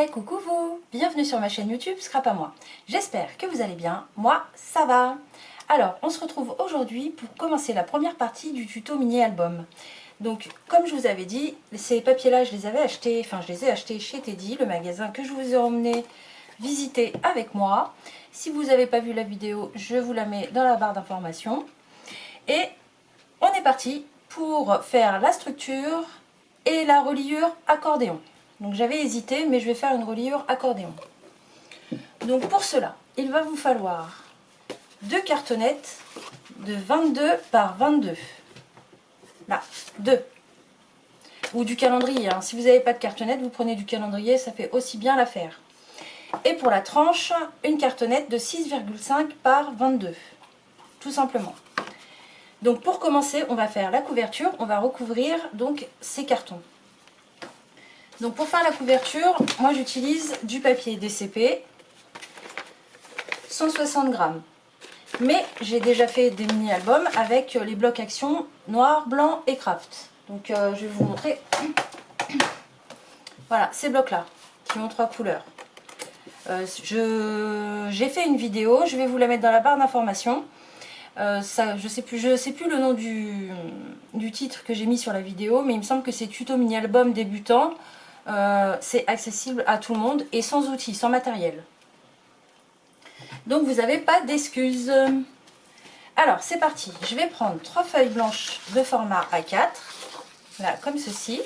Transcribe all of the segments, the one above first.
coucou vous, bienvenue sur ma chaîne YouTube Scrap à moi. J'espère que vous allez bien, moi ça va. Alors on se retrouve aujourd'hui pour commencer la première partie du tuto mini album. Donc comme je vous avais dit, ces papiers là je les avais achetés, je les ai achetés chez Teddy, le magasin que je vous ai emmené visiter avec moi. Si vous n'avez pas vu la vidéo, je vous la mets dans la barre d'information. Et on est parti pour faire la structure et la reliure accordéon. Donc j'avais hésité, mais je vais faire une reliure accordéon. Donc pour cela, il va vous falloir deux cartonnettes de 22 par 22. Là, 2. Ou du calendrier. Hein. Si vous n'avez pas de cartonnette, vous prenez du calendrier, ça fait aussi bien l'affaire. Et pour la tranche, une cartonnette de 6,5 par 22. Tout simplement. Donc pour commencer, on va faire la couverture, on va recouvrir donc ces cartons. Donc pour faire la couverture, moi j'utilise du papier DCP, 160 grammes. Mais j'ai déjà fait des mini-albums avec les blocs action noir, blanc et craft. Donc je vais vous montrer. Voilà, ces blocs-là, qui ont 3 couleurs. J'ai fait une vidéo, je vais vous la mettre dans la barre d'information. Je sais plus le nom du titre que j'ai mis sur la vidéo, mais il me semble que c'est tuto mini-album débutant. C'est accessible à tout le monde et sans outils, sans matériel. Donc vous n'avez pas d'excuses. Alors c'est parti, je vais prendre 3 feuilles blanches de format A4, là comme ceci,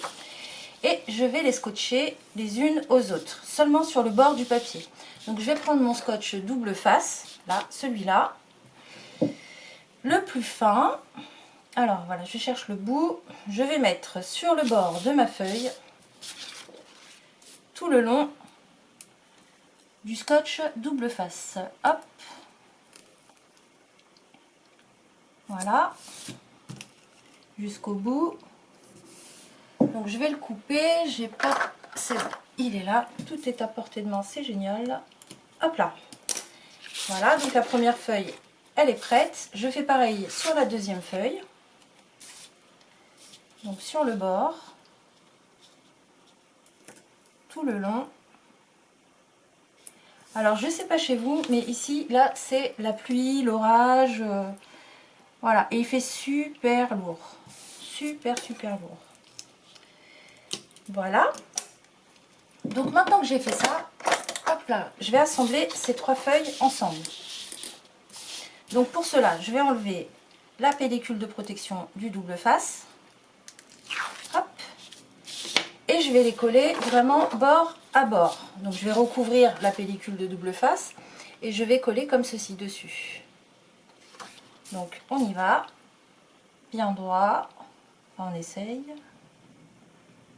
et je vais les scotcher les unes aux autres, seulement sur le bord du papier. Donc je vais prendre mon scotch double face, là, celui-là, le plus fin. Alors voilà, je cherche le bout, je vais mettre sur le bord de ma feuille tout le long du scotch double face. Hop, voilà, jusqu'au bout. Donc je vais le couper, j'ai pas, c'est bon, il est là, tout est à portée de main, c'est génial. Hop là, voilà, donc la première feuille elle est prête. Je fais pareil sur la deuxième feuille, donc sur le bord, tout le long. Alors je sais pas chez vous, mais ici là c'est la pluie, l'orage, voilà, et il fait super lourd, super lourd. Voilà, donc maintenant que j'ai fait ça, hop là, je vais assembler ces 3 feuilles ensemble. Donc pour cela, je vais enlever la pellicule de protection du double face, hop, et je vais les coller vraiment bord à bord. Donc je vais recouvrir la pellicule de double face et je vais coller comme ceci dessus. Donc on y va, bien droit, on essaye,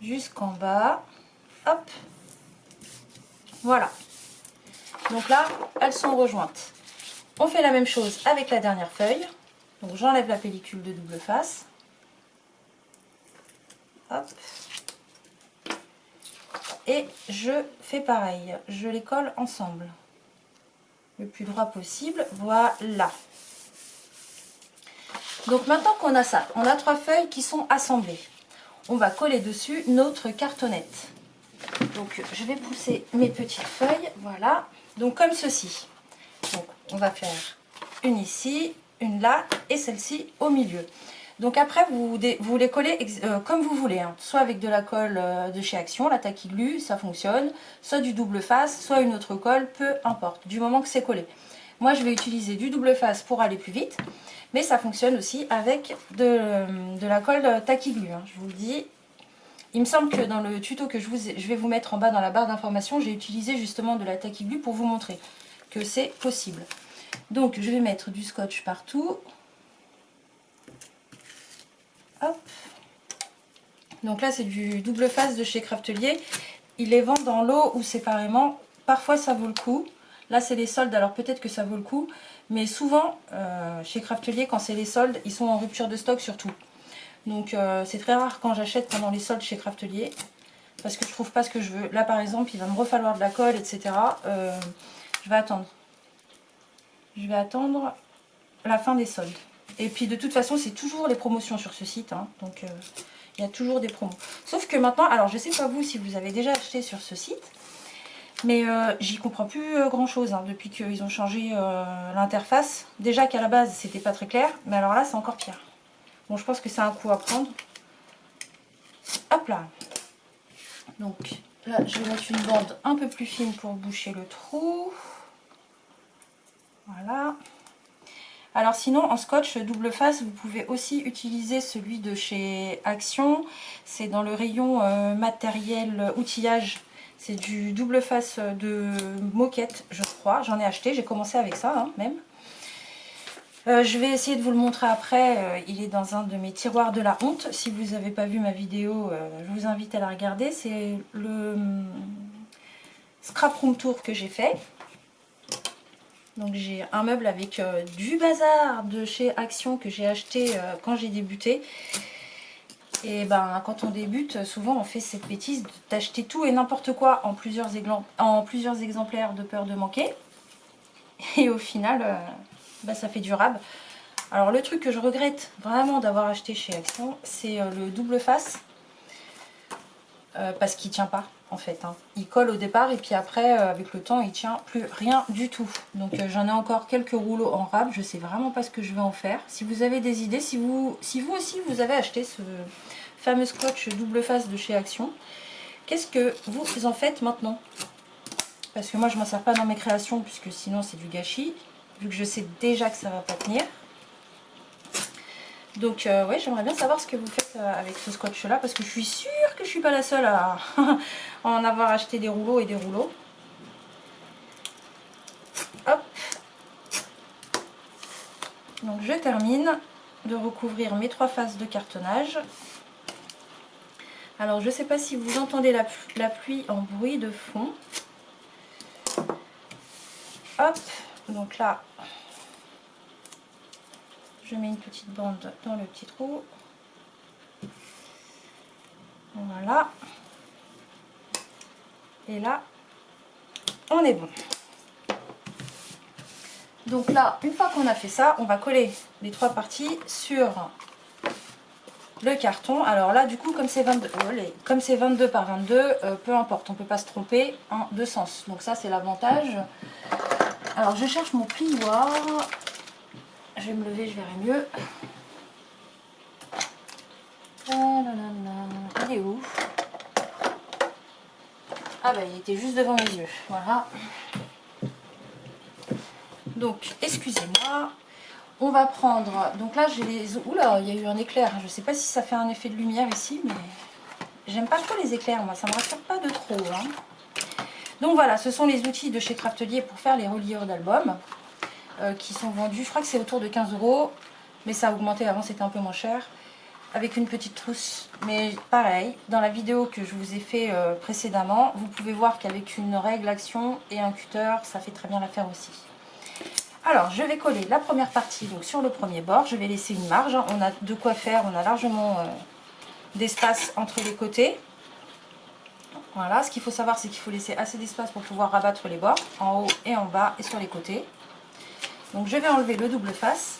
jusqu'en bas, hop, voilà. Donc là, elles sont rejointes. On fait la même chose avec la dernière feuille. Donc j'enlève la pellicule de double face, hop, et je fais pareil, je les colle ensemble le plus droit possible, voilà. Donc maintenant qu'on a ça, on a 3 feuilles qui sont assemblées, on va coller dessus notre cartonnette. Donc je vais pousser mes petites feuilles, voilà, donc comme ceci. Donc on va faire une ici, une là et celle-ci au milieu. Donc après vous les collez comme vous voulez, hein. Soit avec de la colle de chez Action, la Tacky Glue, ça fonctionne, soit du double face, soit une autre colle, peu importe, du moment que c'est collé. Moi je vais utiliser du double face pour aller plus vite, mais ça fonctionne aussi avec de la colle Tacky Glue, hein, je vous le dis. Il me semble que dans le tuto que je vais vous mettre en bas dans la barre d'information, j'ai utilisé justement de la Tacky Glue pour vous montrer que c'est possible. Donc je vais mettre du scotch partout. Hop. Donc là c'est du double face de chez Craftelier. Ils les vendent dans lot ou séparément. Parfois ça vaut le coup. Là c'est les soldes, alors peut-être que ça vaut le coup. Mais souvent chez Craftelier, quand c'est les soldes, ils sont en rupture de stock surtout. Donc c'est très rare quand j'achète pendant les soldes chez Craftelier. Parce que je trouve pas ce que je veux. Là par exemple il va me refalloir de la colle, etc. Je vais attendre. Je vais attendre la fin des soldes. Et puis de toute façon c'est toujours les promotions sur ce site, hein, donc il y a toujours des promos. Sauf que maintenant, alors je sais pas vous si vous avez déjà acheté sur ce site, Mais j'y comprends plus grand chose hein, depuis qu'ils ont changé l'interface. Déjà qu'à la base c'était pas très clair, mais alors là c'est encore pire. Bon, je pense que c'est un coup à prendre. Hop là. Donc là je vais mettre une bande un peu plus fine pour boucher le trou. Voilà. Alors sinon en scotch double face vous pouvez aussi utiliser celui de chez Action. C'est dans le rayon matériel outillage. C'est du double face de moquette, je crois. J'en ai acheté, j'ai commencé avec ça hein, même. Je vais essayer de vous le montrer après. Il est dans un de mes tiroirs de la honte. Si vous n'avez pas vu ma vidéo, je vous invite à la regarder. C'est le scrap room tour que j'ai fait. Donc j'ai un meuble avec du bazar de chez Action que j'ai acheté quand j'ai débuté. Et ben quand on débute, souvent on fait cette bêtise d'acheter tout et n'importe quoi en plusieurs exemplaires de peur de manquer. Et au final, ça fait durable. Alors le truc que je regrette vraiment d'avoir acheté chez Action, c'est le double face. Parce qu'il tient pas en fait. Hein. Il colle au départ et puis après, avec le temps, il tient plus rien du tout. Donc j'en ai encore quelques rouleaux en rab. Je sais vraiment pas ce que je vais en faire. Si vous avez des idées, si vous aussi vous avez acheté ce fameux scotch double face de chez Action, qu'est-ce que vous en faites maintenant? Parce que moi je m'en sers pas dans mes créations puisque sinon c'est du gâchis, vu que je sais déjà que ça va pas tenir. Donc ouais, j'aimerais bien savoir ce que vous faites avec ce scotch là, parce que je suis sûre que je suis pas la seule à en avoir acheté des rouleaux et des rouleaux. Hop. Donc je termine de recouvrir mes 3 faces de cartonnage. Alors je sais pas si vous entendez la pluie en bruit de fond. Hop, donc là je mets une petite bande dans le petit trou. Voilà. Et là, on est bon. Donc là, une fois qu'on a fait ça, on va coller les 3 parties sur le carton. Alors là, du coup, comme c'est 22 par 22, peu importe, on ne peut pas se tromper en 2 sens. Donc ça, c'est l'avantage. Alors, je cherche mon plioir. Je vais me lever, je verrai mieux. Il est où? Ah bah, il était juste devant mes yeux. Voilà. Donc, excusez-moi. On va prendre... Donc là, j'ai les... Oula, il y a eu un éclair. Je ne sais pas si ça fait un effet de lumière ici, mais... J'aime pas trop les éclairs, moi. Ça me rassure pas de trop. Hein. Donc voilà, ce sont les outils de chez Craftelier pour faire les reliures d'albums. Qui sont vendus, je crois que c'est autour de 15 €. Mais ça a augmenté, avant c'était un peu moins cher. Avec une petite trousse. Mais pareil, dans la vidéo que je vous ai fait précédemment, vous pouvez voir qu'avec une règle action et un cutter, ça fait très bien l'affaire aussi. Alors, je vais coller la première partie donc, sur le premier bord. Je vais laisser une marge. On a de quoi faire. On a largement d'espace entre les côtés. Voilà. Ce qu'il faut savoir, c'est qu'il faut laisser assez d'espace pour pouvoir rabattre les bords. En haut et en bas et sur les côtés. Donc, je vais enlever le double face.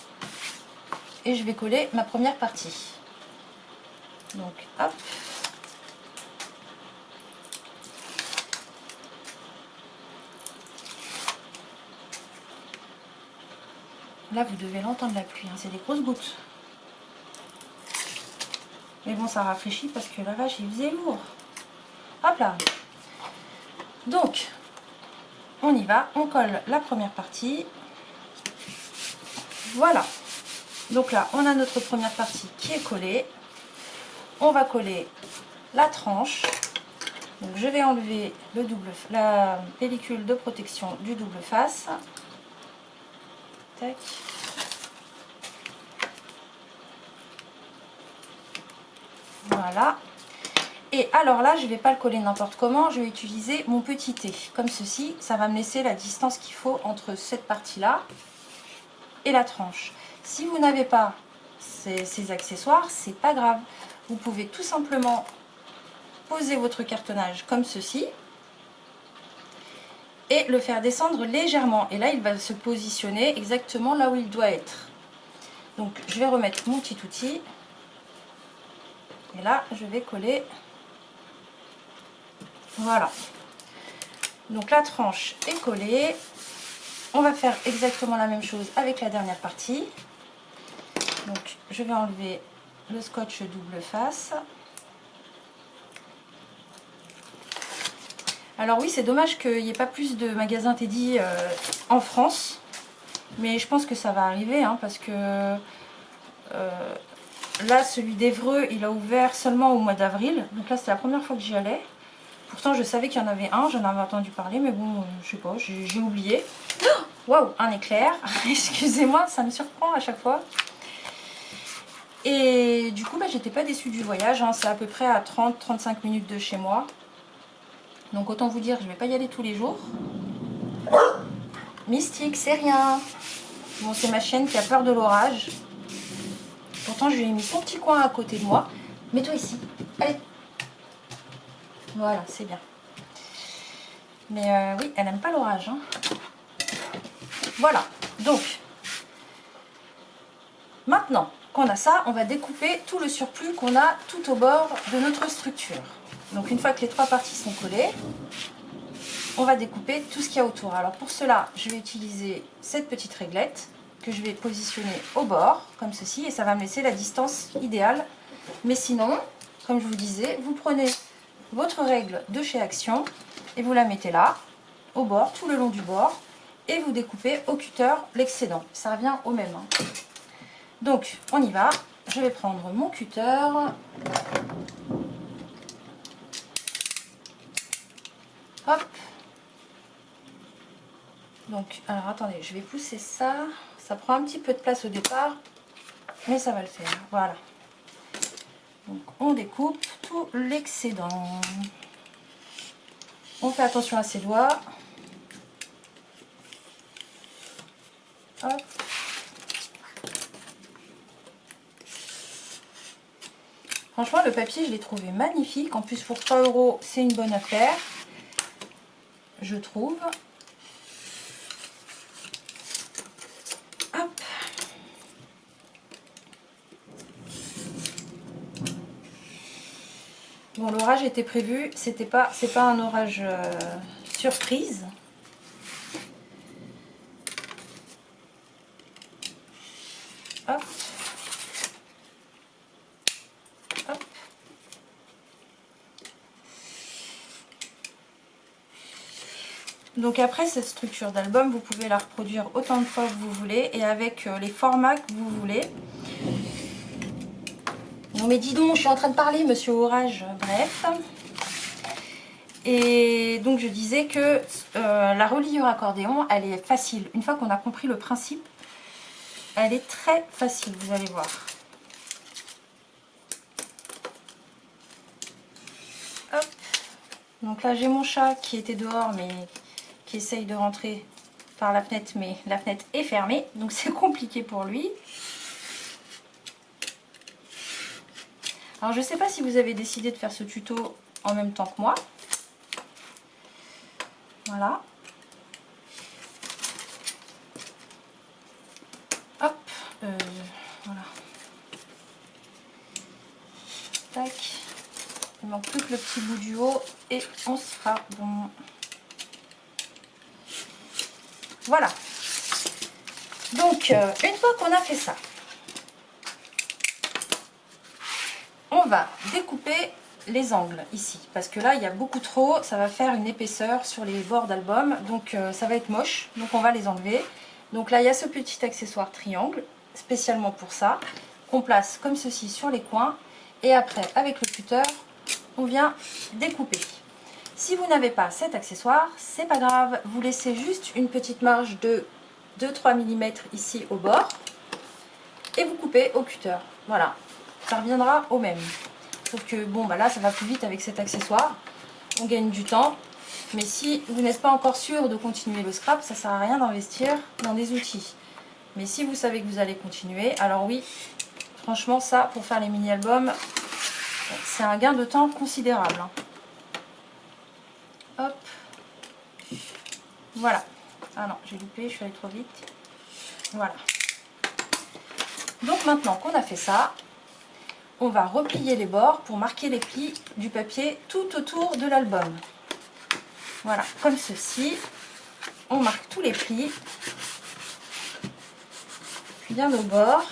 Et je vais coller ma première partie. Donc, hop. Là, vous devez l'entendre la pluie, hein, c'est des grosses gouttes. Mais bon, ça rafraîchit parce que la vache, il faisait lourd. Hop là. Donc, on y va. On colle la première partie. Voilà. Donc là, on a notre première partie qui est collée. On va coller la tranche. Donc, je vais enlever la pellicule de protection du double face. Tac. Voilà. Et alors là, je ne vais pas le coller n'importe comment. Je vais utiliser mon petit T. Comme ceci, ça va me laisser la distance qu'il faut entre cette partie-là et la tranche. Si vous n'avez pas ces accessoires, c'est pas grave. Vous pouvez tout simplement poser votre cartonnage comme ceci. Et le faire descendre légèrement. Et là, il va se positionner exactement là où il doit être. Donc, je vais remettre mon petit outil. Et là, je vais coller. Voilà. Donc la tranche est collée. On va faire exactement la même chose avec la dernière partie. Donc je vais enlever le scotch double face. Alors oui, c'est dommage qu'il n'y ait pas plus de magasins Teddy en France. Mais je pense que ça va arriver, hein, parce que là, celui d'Évreux, il a ouvert seulement au mois d'avril. Donc là, c'était la première fois que j'y allais. Pourtant, je savais qu'il y en avait un, j'en avais entendu parler, mais bon, je sais pas, j'ai oublié. Waouh, un éclair. Excusez-moi, ça me surprend à chaque fois. Et du coup, bah, j'étais pas déçue du voyage, hein. C'est à peu près à 30-35 minutes de chez moi. Donc autant vous dire, je vais pas y aller tous les jours. Mystique, c'est rien. Bon, c'est ma chienne qui a peur de l'orage. Pourtant, je lui ai mis son petit coin à côté de moi. Mets-toi ici. Allez. Voilà, c'est bien. Mais oui, elle n'aime pas l'orage, hein. Voilà. Donc, maintenant qu'on a ça, on va découper tout le surplus qu'on a tout au bord de notre structure. Donc, une fois que les trois parties sont collées, on va découper tout ce qu'il y a autour. Alors, pour cela, je vais utiliser cette petite réglette que je vais positionner au bord, comme ceci, et ça va me laisser la distance idéale. Mais sinon, comme je vous disais, vous prenez votre règle de chez Action et vous la mettez là, au bord, tout le long du bord, et vous découpez au cutter l'excédent. Ça revient au même, hein. Donc, on y va. Je vais prendre mon cutter. Hop. Donc, alors attendez, je vais pousser ça. Ça prend un petit peu de place au départ, mais ça va le faire. Voilà. Donc, on découpe tout l'excédent. On fait attention à ses doigts. Hop. Franchement, le papier, je l'ai trouvé magnifique. En plus, pour 3 €, c'est une bonne affaire, je trouve. Hop. Bon, l'orage était prévu. C'est pas un orage surprise. Hop. Hop. Donc après, cette structure d'album, vous pouvez la reproduire autant de fois que vous voulez et avec les formats que vous voulez. Non mais dis donc, je suis en train de parler, monsieur Orage. Bref. Et donc je disais que la reliure accordéon, elle est facile. Une fois qu'on a compris le principe, elle est très facile, vous allez voir. Hop. Donc là, j'ai mon chat qui était dehors, mais qui essaye de rentrer par la fenêtre, mais la fenêtre est fermée, donc c'est compliqué pour lui. Alors je ne sais pas si vous avez décidé de faire ce tuto en même temps que moi. Voilà. Hop. Voilà. Tac. Il manque plus que le petit bout du haut et on sera bon. Voilà. Donc, une fois qu'on a fait ça, on va découper les angles ici. Parce que là, il y a beaucoup trop. Ça va faire une épaisseur sur les bords d'album. Donc, ça va être moche. Donc, on va les enlever. Donc là, il y a ce petit accessoire triangle, spécialement pour ça, qu'on place comme ceci sur les coins. Et après, avec le cutter, on vient découper. Si vous n'avez pas cet accessoire, c'est pas grave. Vous laissez juste une petite marge de 2-3 mm ici au bord. Et vous coupez au cutter. Voilà. Ça reviendra au même. Sauf que bon, bah là, ça va plus vite avec cet accessoire. On gagne du temps. Mais si vous n'êtes pas encore sûr de continuer le scrap, ça ne sert à rien d'investir dans des outils. Mais si vous savez que vous allez continuer, alors oui, franchement, ça, pour faire les mini-albums, c'est un gain de temps considérable. Hop. Voilà. Ah non, j'ai loupé, je suis allée trop vite. Voilà. Donc maintenant qu'on a fait ça, on va replier les bords pour marquer les plis du papier tout autour de l'album. Voilà, comme ceci. On marque tous les plis. Bien au bord.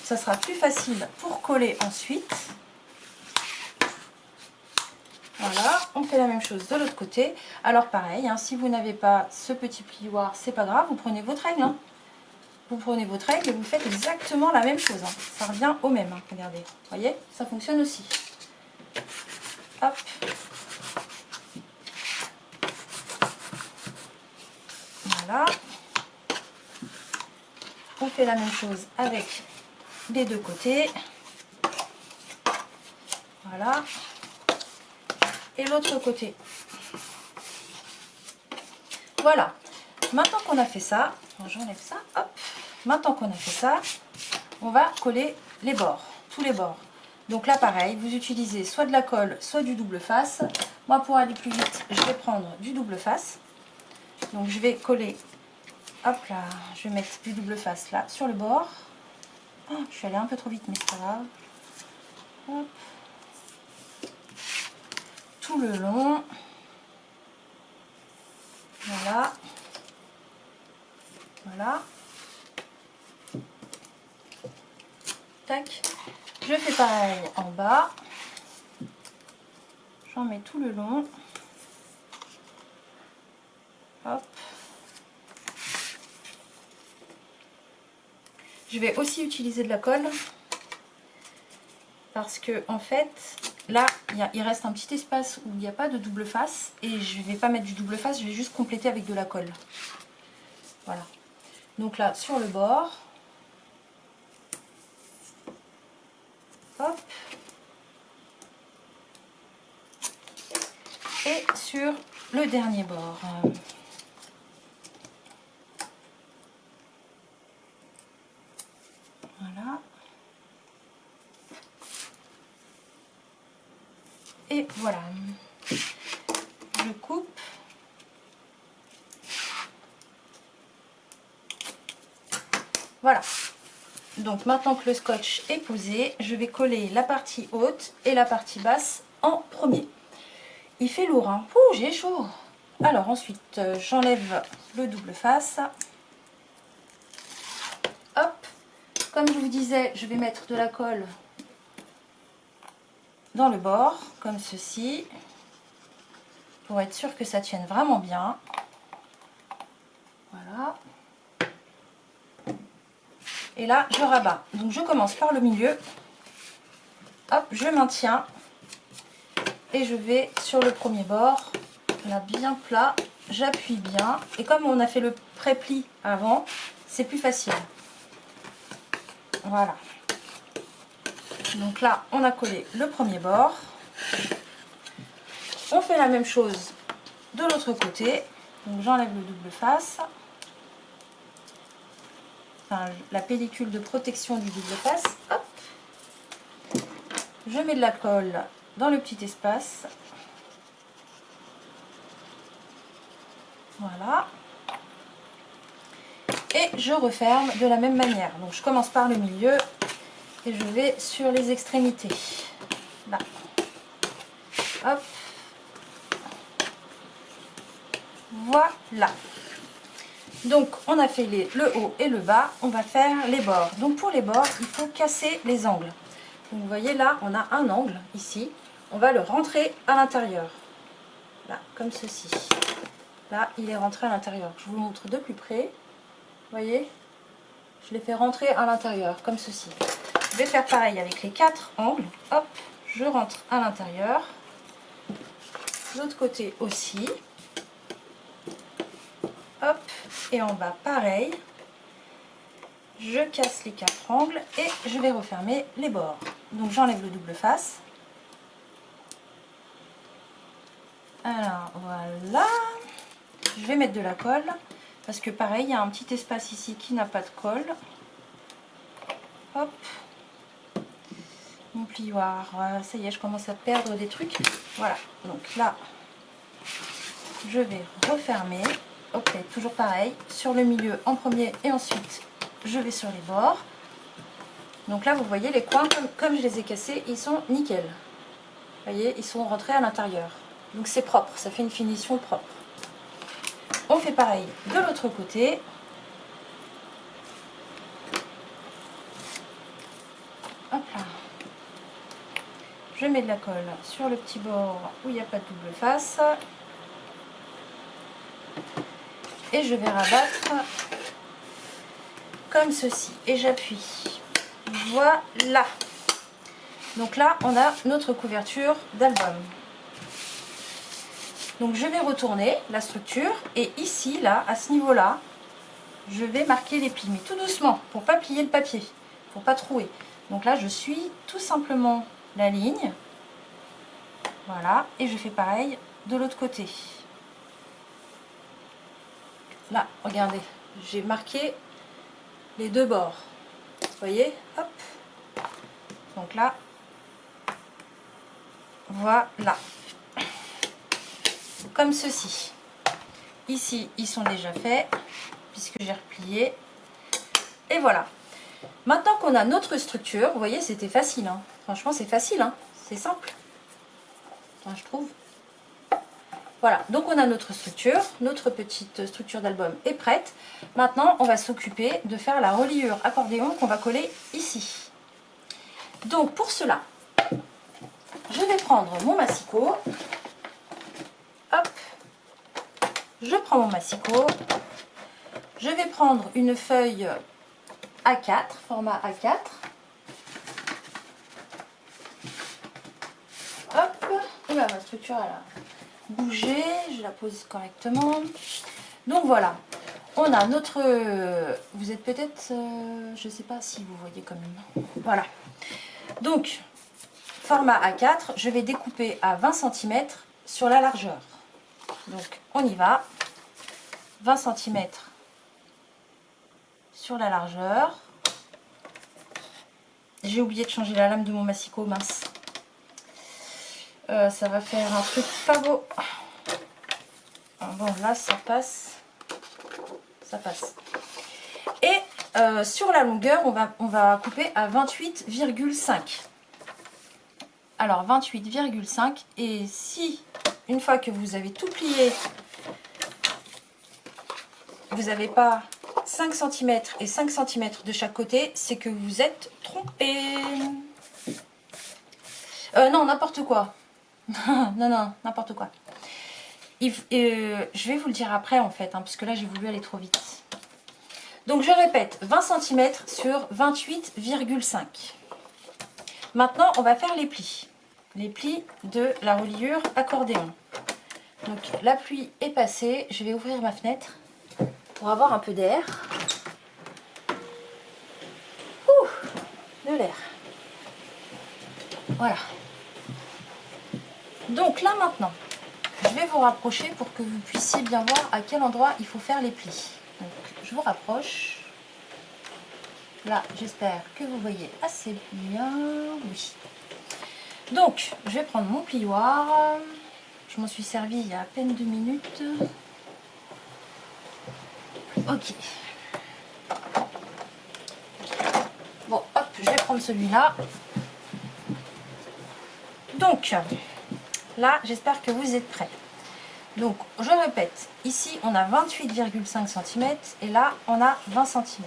Ça sera plus facile pour coller ensuite. Voilà, on fait la même chose de l'autre côté. Alors pareil, hein, si vous n'avez pas ce petit plioir, c'est pas grave, vous prenez votre règle. Hein. Vous prenez votre règle et vous faites exactement la même chose. Hein. Ça revient au même, hein. Regardez. Vous voyez, ça fonctionne aussi. Hop. Voilà. On fait la même chose avec les deux côtés. Voilà. Et l'autre côté. Voilà. Maintenant qu'on a fait ça, j'enlève ça, hop. Maintenant qu'on a fait ça, on va coller les bords, tous les bords. Donc là, pareil, vous utilisez soit de la colle, soit du double face. Moi, pour aller plus vite, je vais prendre du double face. Donc je vais coller, hop là, je vais mettre du double face là sur le bord. Oh, je suis allée un peu trop vite, mais c'est pas grave. Hop. Tout le long. Voilà. Voilà. Tac. Je fais pareil en bas. J'en mets tout le long. Hop. Je vais aussi utiliser de la colle. Parce que en fait, là, il reste un petit espace où il n'y a pas de double face. Et je ne vais pas mettre du double face, je vais juste compléter avec de la colle. Voilà. Donc là, sur le bord. Hop. Et sur le dernier bord. Voilà. Et voilà. Je coupe. Voilà. Donc maintenant que le scotch est posé, je vais coller la partie haute et la partie basse en premier. Il fait lourd, hein. Ouh, j'ai chaud. Alors ensuite, j'enlève le double face. Hop. Comme je vous disais, je vais mettre de la colle dans le bord, comme ceci, pour être sûr que ça tienne vraiment bien. Voilà. Et là, je rabats. Donc je commence par le milieu. Hop, je maintiens. Et je vais sur le premier bord, là bien plat, j'appuie bien. Et comme on a fait le pré-pli avant, c'est plus facile. Voilà. Donc là, on a collé le premier bord. On fait la même chose de l'autre côté. Donc j'enlève le double face. Enfin, la pellicule de protection du double face. Hop. Je mets de la colle dans le petit espace. Voilà. Et je referme de la même manière. Donc je commence par le milieu et je vais sur les extrémités. Là. Hop. Voilà. Donc on a fait le haut et le bas. On va faire les bords. Donc pour les bords, il faut casser les angles. Donc vous voyez là, on a un angle ici. On va le rentrer à l'intérieur. Là, comme ceci. Là, il est rentré à l'intérieur. Je vous montre de plus près. Vous voyez, je l'ai fait rentrer à l'intérieur, comme ceci. Je vais faire pareil avec les 4 angles. Hop, je rentre à l'intérieur. L'autre côté aussi. Hop, et en bas, pareil. Je casse les 4 angles et je vais refermer les bords. Donc j'enlève le double face. Alors, voilà. Je vais mettre de la colle. Parce que pareil, il y a un petit espace ici qui n'a pas de colle. Hop. Mon plioir. Ça y est, je commence à perdre des trucs. Voilà. Donc là, je vais refermer. Ok, toujours pareil. Sur le milieu en premier et ensuite, je vais sur les bords. Donc là, vous voyez, les coins, comme je les ai cassés, ils sont nickel. Vous voyez, ils sont rentrés à l'intérieur. Donc c'est propre, ça fait une finition propre. on fait pareil de l'autre côté. Hop là. Je mets de la colle sur le petit bord où il n'y a pas de double face. Et je vais rabattre comme ceci. Et j'appuie. Voilà. Donc là, on a notre couverture d'album. Donc je vais retourner la structure. Et ici, là, à ce niveau-là, je vais marquer les plis. Mais tout doucement, pour ne pas plier le papier. Pour ne pas trouer. Donc là, je suis tout simplement la ligne. Voilà. Et je fais pareil de l'autre côté. Là, regardez, j'ai marqué les deux bords. Vous voyez, hop. Donc là, voilà. Comme ceci. Ici, ils sont déjà faits, puisque j'ai replié. Et voilà. Maintenant qu'on a notre structure, vous voyez, c'était facile. Hein. Franchement, c'est facile. Hein. C'est simple. Enfin, je trouve. Voilà, donc on a notre petite structure d'album est prête. Maintenant, on va s'occuper de faire la reliure accordéon qu'on va coller ici. Donc pour cela, je vais prendre mon massicot. Hop, je prends mon massicot. Je vais prendre une feuille A4, format A4. Hop, et là, ma structure elle a bougé, je la pose correctement. Donc voilà, on a notre... Vous êtes peut-être... je ne sais pas si vous voyez quand même. Voilà. Donc, format A4, je vais découper à 20 cm sur la largeur. Donc, on y va. 20 cm sur la largeur. J'ai oublié de changer la lame de mon massicot, mince. Ça va faire un truc pas beau. Bon, là, ça passe. Ça passe. Et sur la longueur, on va couper à 28,5. Alors, 28,5. Et si, une fois que vous avez tout plié, vous n'avez pas 5 cm et 5 cm de chaque côté, c'est que vous êtes trompé. Non, n'importe quoi. non, n'importe quoi. Je vais vous le dire après en fait, hein, parce que là j'ai voulu aller trop vite. Donc je répète, 20 cm sur 28,5. Maintenant on va faire les plis. Les plis de la reliure accordéon. Donc la pluie est passée, je vais ouvrir ma fenêtre pour avoir un peu d'air. De l'air. Voilà. Donc là maintenant, je vais vous rapprocher pour que vous puissiez bien voir à quel endroit il faut faire les plis. Donc je vous rapproche. Là, j'espère que vous voyez assez bien. Oui. Donc, je vais prendre mon plioir. Je m'en suis servi il y a à peine 2 minutes. Ok. Bon, hop, je vais prendre celui-là. Donc, là, j'espère que vous êtes prêts. Donc, je répète, ici, on a 28,5 cm et là, on a 20 cm.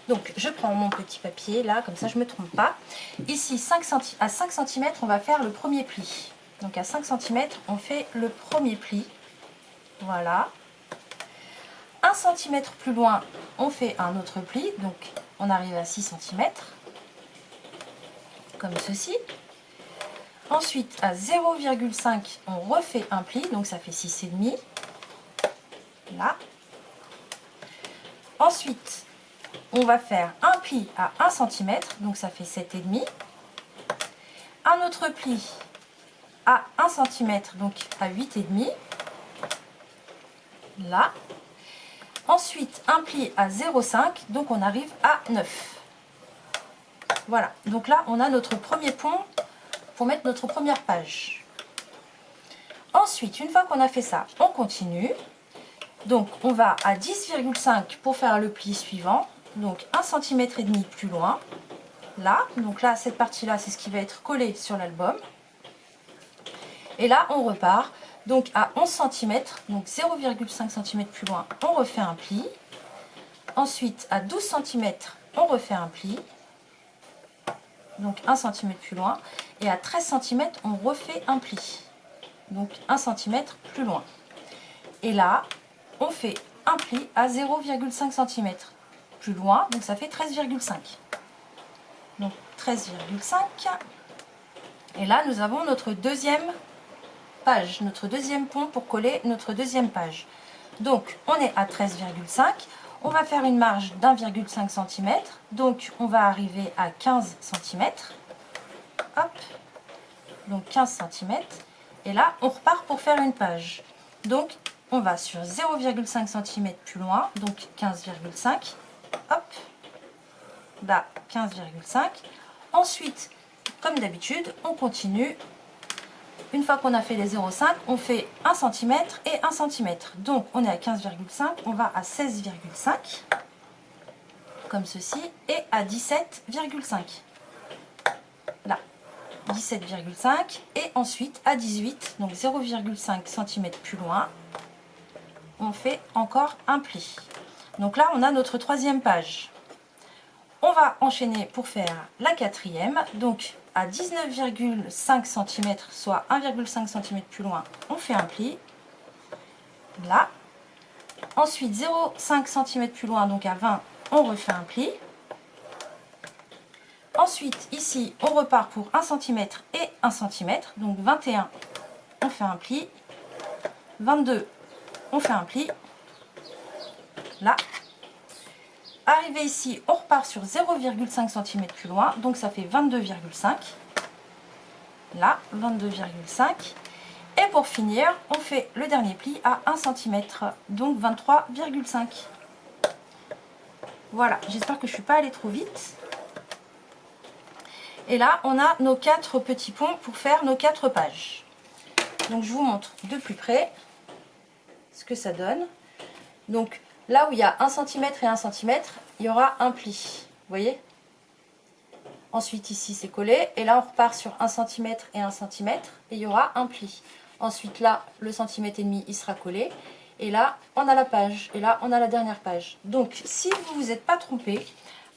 Donc, je prends mon petit papier, là, comme ça, je ne me trompe pas. Ici, à 5 cm, on va faire le premier pli. Donc, à 5 cm, on fait le premier pli. Voilà. 1 cm plus loin, on fait un autre pli. Donc, on arrive à 6 cm. Comme ceci. Ensuite, à 0,5, on refait un pli, donc ça fait 6,5. Là. Ensuite, on va faire un pli à 1 cm, donc ça fait 7,5. Un autre pli à 1 cm, donc à 8,5. Là. Ensuite, un pli à 0,5, donc on arrive à 9. Voilà, donc là, on a notre premier pont pour mettre notre première page. Ensuite, une fois qu'on a fait ça, on continue. Donc, on va à 10,5 pour faire le pli suivant. Donc, 1,5 cm plus loin. Là, donc là, cette partie-là, c'est ce qui va être collé sur l'album. Et là, on repart Donc à 11 cm, donc 0,5 cm plus loin, on refait un pli. Ensuite à 12 cm, on refait un pli. Donc 1 cm plus loin. Et à 13 cm, on refait un pli. Donc 1 cm plus loin. Et là, on fait un pli à 0,5 cm plus loin. Donc ça fait 13,5. Donc 13,5. Et là, nous avons notre deuxième page, notre deuxième pont pour coller notre deuxième page. Donc on est à 13,5. On va faire une marge d'1,5 cm. Donc on va arriver à 15 cm. Hop. Donc 15 cm. Et là, on repart pour faire une page. Donc on va sur 0,5 cm plus loin. Donc 15,5. Hop. Là, 15,5. Ensuite, comme d'habitude, on continue. Une fois qu'on a fait les 0,5, on fait 1 cm et 1 cm. Donc, on est à 15,5, on va à 16,5, comme ceci, et à 17,5. Là, 17,5, et ensuite à 18, donc 0,5 cm plus loin, on fait encore un pli. Donc là, on a notre troisième page. On va enchaîner pour faire la quatrième. Donc, à 19,5 cm, soit 1,5 cm plus loin, on fait un pli. Là. Ensuite, 0,5 cm plus loin, donc à 20, on refait un pli. Ensuite, ici, on repart pour 1 cm et 1 cm. Donc, 21, on fait un pli. 22, on fait un pli. Là. Arrivé ici, on repart sur 0,5 cm plus loin, donc ça fait 22,5. Là, 22,5. Et pour finir, on fait le dernier pli à 1 cm, donc 23,5. Voilà, j'espère que je ne suis pas allée trop vite. Et là, on a nos 4 petits ponts pour faire nos 4 pages. Donc je vous montre de plus près ce que ça donne. Donc là où il y a 1 cm et 1 cm, il y aura un pli. Vous voyez? Ensuite ici c'est collé. Et là on repart sur 1 cm et 1 cm et il y aura un pli. Ensuite là, le centimètre et demi il sera collé. Et là on a la page. Et là on a la dernière page. Donc si vous ne vous êtes pas trompé,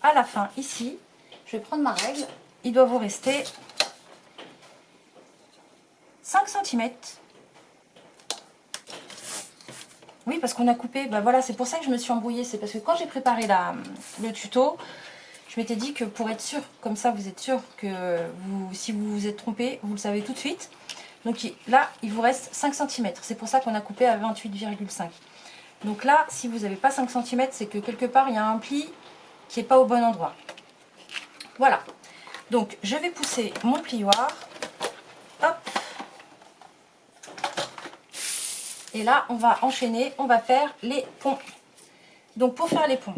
à la fin ici, je vais prendre ma règle. Il doit vous rester 5 cm. Oui, parce qu'on a coupé, ben voilà, c'est pour ça que je me suis embrouillée. C'est parce que quand j'ai préparé le tuto, je m'étais dit que pour être sûr, comme ça vous êtes sûr que si vous vous êtes trompé, vous le savez tout de suite. Donc là, il vous reste 5 cm. C'est pour ça qu'on a coupé à 28,5. Donc là, si vous n'avez pas 5 cm, c'est que quelque part, il y a un pli qui n'est pas au bon endroit. Voilà. Donc, je vais pousser mon plioir. Hop. Et là, on va enchaîner, on va faire les ponts. Donc, pour faire les ponts,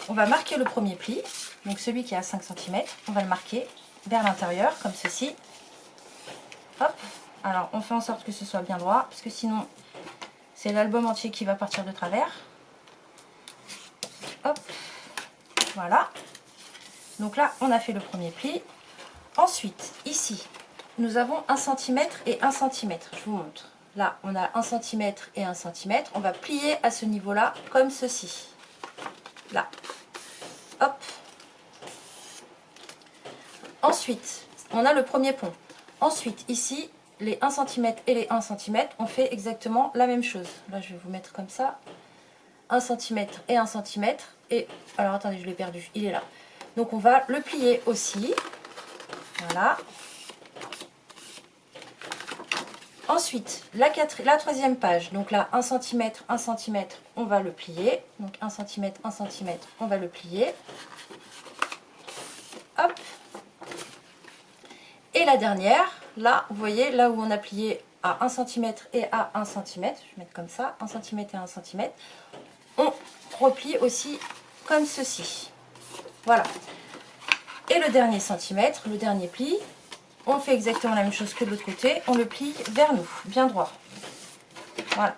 on va marquer le premier pli. Donc, celui qui est à 5 cm, on va le marquer vers l'intérieur, comme ceci. Hop. Alors, on fait en sorte que ce soit bien droit, parce que sinon, c'est l'album entier qui va partir de travers. Hop. Voilà. Donc là, on a fait le premier pli. Ensuite, ici, nous avons 1 cm et 1 cm. Je vous montre. Là, on a 1 cm et 1 cm. On va plier à ce niveau-là, comme ceci. Là. Hop. Ensuite, on a le premier pont. Ensuite, ici, les 1 cm et les 1 cm, on fait exactement la même chose. Là, je vais vous mettre comme ça. 1 cm et 1 cm. Et, alors, attendez, je l'ai perdu. Il est là. Donc, on va le plier aussi. Voilà. Ensuite, la troisième page, donc là, 1 cm, 1 cm, on va le plier. Donc 1 cm, 1 cm, on va le plier. Hop. Et la dernière, là, vous voyez, là où on a plié à 1 cm et à 1 cm, je vais mettre comme ça, 1 cm et 1 cm, on replie aussi comme ceci. Voilà. Et le dernier centimètre, le dernier pli, on fait exactement la même chose que de l'autre côté, on le plie vers nous, bien droit. Voilà.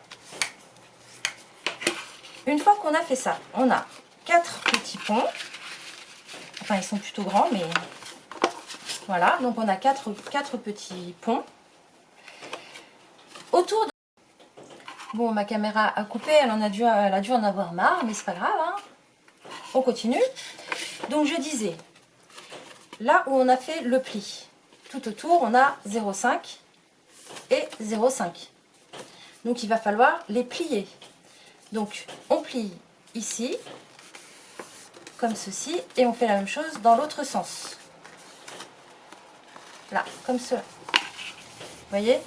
Une fois qu'on a fait ça, on a 4 petits ponts. Enfin, ils sont plutôt grands, mais voilà. Donc, on a 4 petits ponts. Autour Bon, ma caméra a coupé, elle a dû en avoir marre, mais c'est pas grave, hein. On continue. Donc je disais, là où on a fait le pli, tout autour, on a 0,5 et 0,5. Donc il va falloir les plier. Donc on plie ici, comme ceci, et on fait la même chose dans l'autre sens. Là, comme cela. Vous voyez?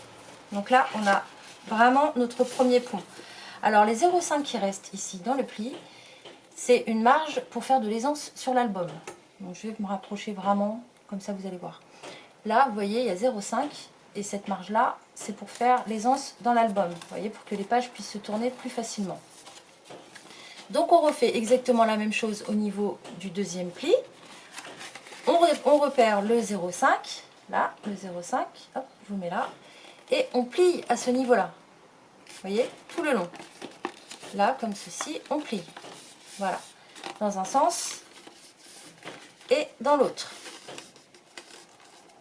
Donc là, on a vraiment notre premier pont. Alors les 0,5 qui restent ici dans le pli, c'est une marge pour faire de l'aisance sur l'album. Donc je vais me rapprocher vraiment, comme ça vous allez voir. Là, vous voyez, il y a 0,5 et cette marge-là, c'est pour faire l'aisance dans l'album. Vous voyez, pour que les pages puissent se tourner plus facilement. Donc on refait exactement la même chose au niveau du deuxième pli. On repère le 0,5, là, le 0,5, hop, je vous mets là. Et on plie à ce niveau-là. Vous voyez, tout le long. Là, comme ceci, on plie. Voilà. Dans un sens et dans l'autre.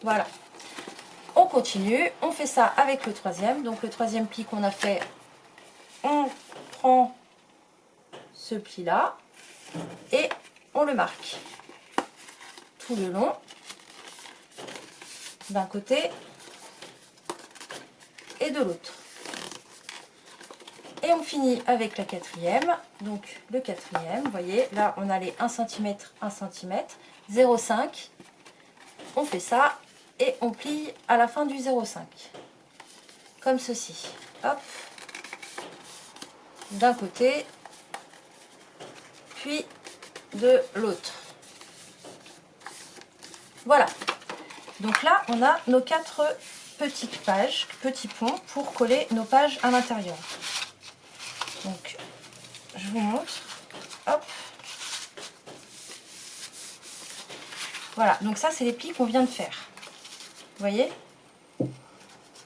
Voilà. On continue. On fait ça avec le troisième. Donc le troisième pli qu'on a fait, on prend ce pli-là et on le marque. Tout le long. D'un côté et de l'autre. Et on finit avec la quatrième. Donc le quatrième, vous voyez, là on a les 1 cm, 1 cm, 0,5. On fait ça et on plie à la fin du 0,5. Comme ceci. Hop. D'un côté, puis de l'autre. Voilà. Donc là, on a nos 4 petites pages, petits ponts pour coller nos pages à l'intérieur. Donc, je vous montre. Hop. Voilà, donc ça, c'est les plis qu'on vient de faire. Vous voyez?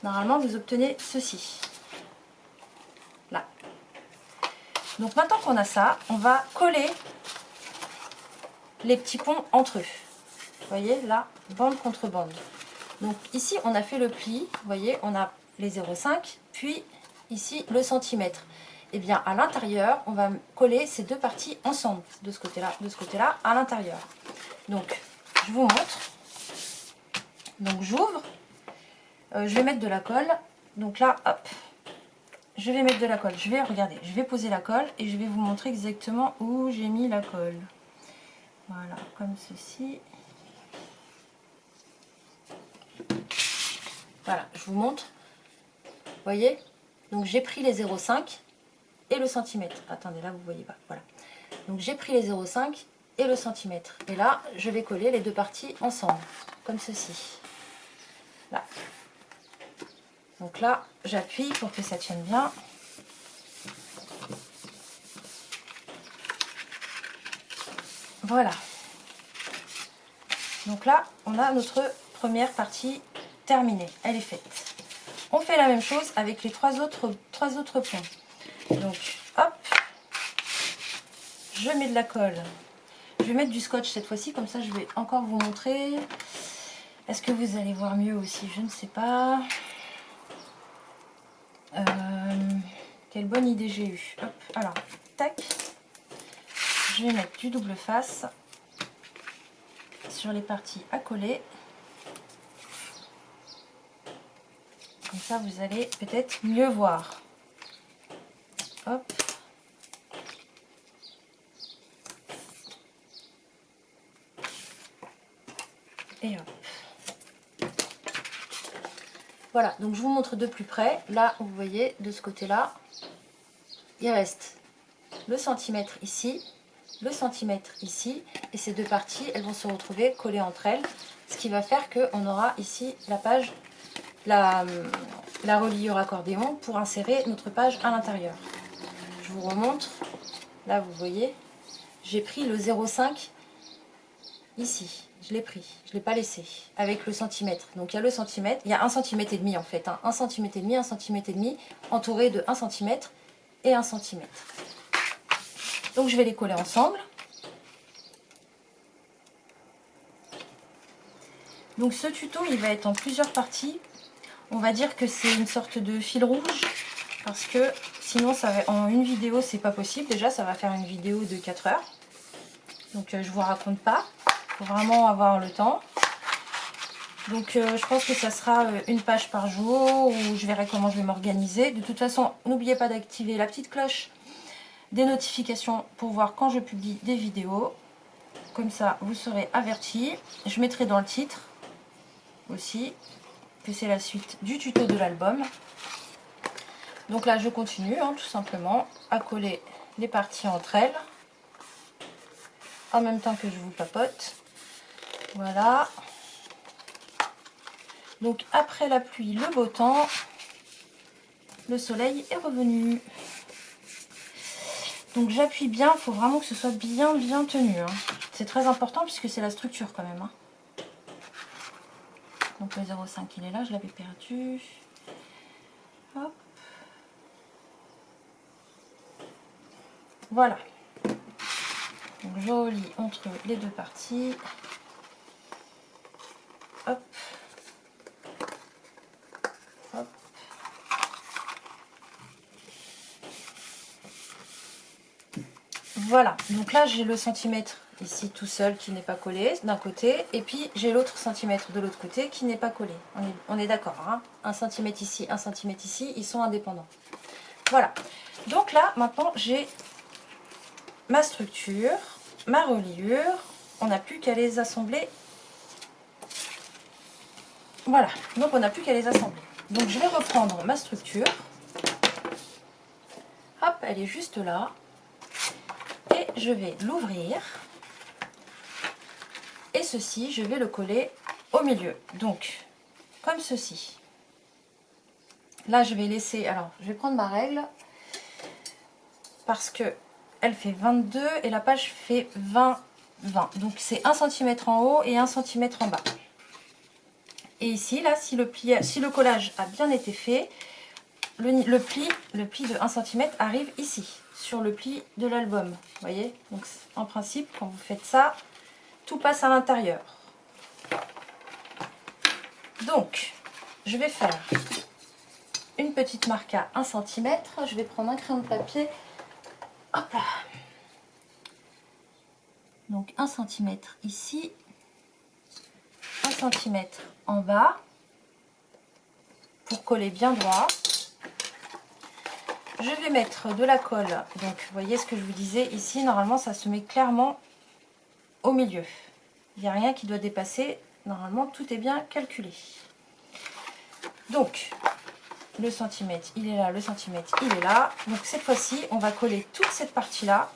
Normalement, vous obtenez ceci. Là. Donc, maintenant qu'on a ça, on va coller les petits ponts entre eux. Vous voyez, là, bande contre bande. Donc, ici, on a fait le pli. Vous voyez, on a les 0,5, puis ici, le centimètre. Et bien, à l'intérieur, on va coller ces deux parties ensemble, de ce côté-là, à l'intérieur. Donc, je vous montre. Donc, j'ouvre. Je vais mettre de la colle. Donc là, hop, je vais mettre de la colle. Je vais poser la colle et je vais vous montrer exactement où j'ai mis la colle. Voilà, comme ceci. Voilà, je vous montre. Vous voyez? Donc j'ai pris les 0,5 et le centimètre. Attendez, là vous voyez pas. Voilà. Donc j'ai pris les 0,5 et le centimètre. Et là, je vais coller les deux parties ensemble, comme ceci. Là. Donc là, j'appuie pour que ça tienne bien. Voilà. Donc là, on a notre première partie terminée. Elle est faite. On fait la même chose avec les trois autres ponts. Donc, hop. Je mets de la colle. Je vais mettre du scotch cette fois-ci, comme ça je vais encore vous montrer. Est-ce que vous allez voir mieux aussi? Je ne sais pas. Quelle bonne idée j'ai eue. Hop, alors, tac. Je vais mettre du double face sur les parties à coller. Comme ça, vous allez peut-être mieux voir. Hop. Et hop. Voilà, donc je vous montre de plus près. Là, vous voyez, de ce côté-là, il reste le centimètre ici, le centimètre ici, et ces deux parties, elles vont se retrouver collées entre elles, ce qui va faire qu'on aura ici la page, la reliure accordéon pour insérer notre page à l'intérieur. Je vous remontre, là vous voyez, j'ai pris le 0,5 ici, je l'ai pris, je ne l'ai pas laissé, avec le centimètre. Donc il y a le centimètre, il y a 1,5 cm en fait, hein, 1,5 cm, 1,5 cm, entouré de 1 cm et 1 cm. Donc je vais les coller ensemble. Donc ce tuto, il va être en plusieurs parties. On va dire que c'est une sorte de fil rouge, parce que Sinon, ça va, en une vidéo, c'est pas possible. Déjà, ça va faire une vidéo de 4 heures. Donc, je vous raconte pas. Il faut vraiment avoir le temps. Donc, je pense que ça sera une page par jour où je verrai comment je vais m'organiser. De toute façon, n'oubliez pas d'activer la petite cloche des notifications pour voir quand je publie des vidéos. Comme ça, vous serez avertis. Je mettrai dans le titre aussi que c'est la suite du tuto de l'album. Donc là, je continue hein, tout simplement à coller les parties entre elles en même temps que je vous papote. Voilà. Donc après la pluie, le beau temps, le soleil est revenu. Donc j'appuie bien, il faut vraiment que ce soit bien tenu. Hein. C'est très important puisque c'est la structure quand même. Hein. Donc le 0,5 il est là, je l'avais perdu. Hop. Voilà. Donc je relie entre les deux parties. Hop. Hop. Voilà. Donc là j'ai le centimètre ici tout seul qui n'est pas collé d'un côté. Et puis j'ai l'autre centimètre de l'autre côté qui n'est pas collé. On est d'accord. Hein, 1 cm ici, 1 cm ici. Ils sont indépendants. Voilà. Donc là maintenant j'ai ma structure, ma reliure, on n'a plus qu'à les assembler. Voilà, donc on n'a plus qu'à les assembler. Donc je vais reprendre ma structure. Hop, elle est juste là. Et je vais l'ouvrir. Et ceci, je vais le coller au milieu. Donc, comme ceci. Là, je vais laisser... Alors, je vais prendre ma règle. Parce que elle fait 22 et la page fait 20. Donc c'est 1 cm en haut et 1 cm en bas. Et ici, là, si le collage a bien été fait, le pli de 1 cm arrive ici, sur le pli de l'album. Vous voyez? Donc en principe, quand vous faites ça, tout passe à l'intérieur. Donc, je vais faire une petite marque à 1 cm. Je vais prendre un crayon de papier. Hop là. Donc 1 cm ici, 1 cm en bas, pour coller bien droit. Je vais mettre de la colle, donc vous voyez ce que je vous disais, ici normalement ça se met clairement au milieu. Il n'y a rien qui doit dépasser, normalement tout est bien calculé. Donc, le centimètre il est là, le centimètre il est là. Donc cette fois-ci, on va coller toute cette partie-là,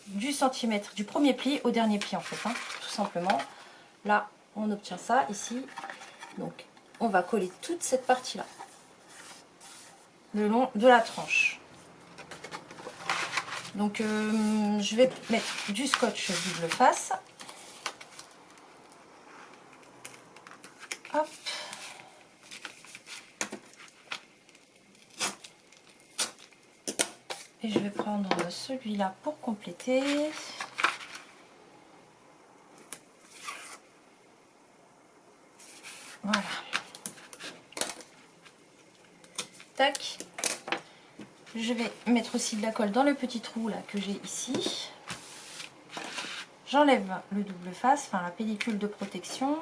du centimètre, du premier pli au dernier pli en fait, hein, tout simplement. Là, on obtient ça ici. Donc, on va coller toute cette partie-là, le long de la tranche. Donc, je vais mettre du scotch double face. Hop. Et je vais prendre celui-là pour compléter. Voilà. Tac. Je vais mettre aussi de la colle dans le petit trou là que j'ai ici. J'enlève le double face, enfin la pellicule de protection.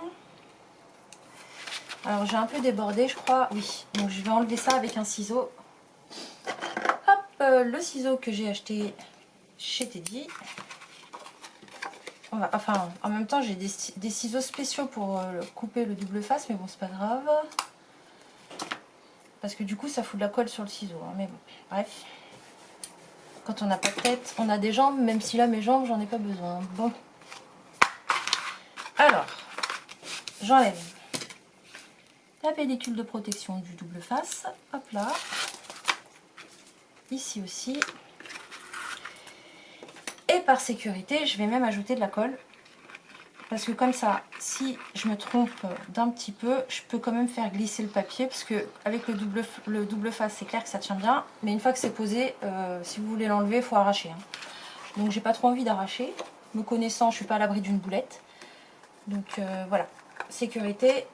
Alors j'ai un peu débordé je crois, oui. Donc je vais enlever ça avec un ciseau. Hop, le ciseau que j'ai acheté chez Teddy. Enfin, en même temps j'ai des ciseaux spéciaux pour couper le double face, mais bon c'est pas grave. Parce que du coup ça fout de la colle sur le ciseau, hein, mais bon, bref. Quand on n'a pas de tête, on a des jambes, même si là mes jambes j'en ai pas besoin. Bon. Alors, j'enlève la pellicule de protection du double face. Hop là. Ici aussi. Et par sécurité, je vais même ajouter de la colle. Parce que comme ça, si je me trompe d'un petit peu, je peux quand même faire glisser le papier. Parce que avec le double face, c'est clair que ça tient bien. Mais une fois que c'est posé, si vous voulez l'enlever, il faut arracher. Hein. Donc j'ai pas trop envie d'arracher. Me connaissant, je suis pas à l'abri d'une boulette. Donc voilà. Sécurité,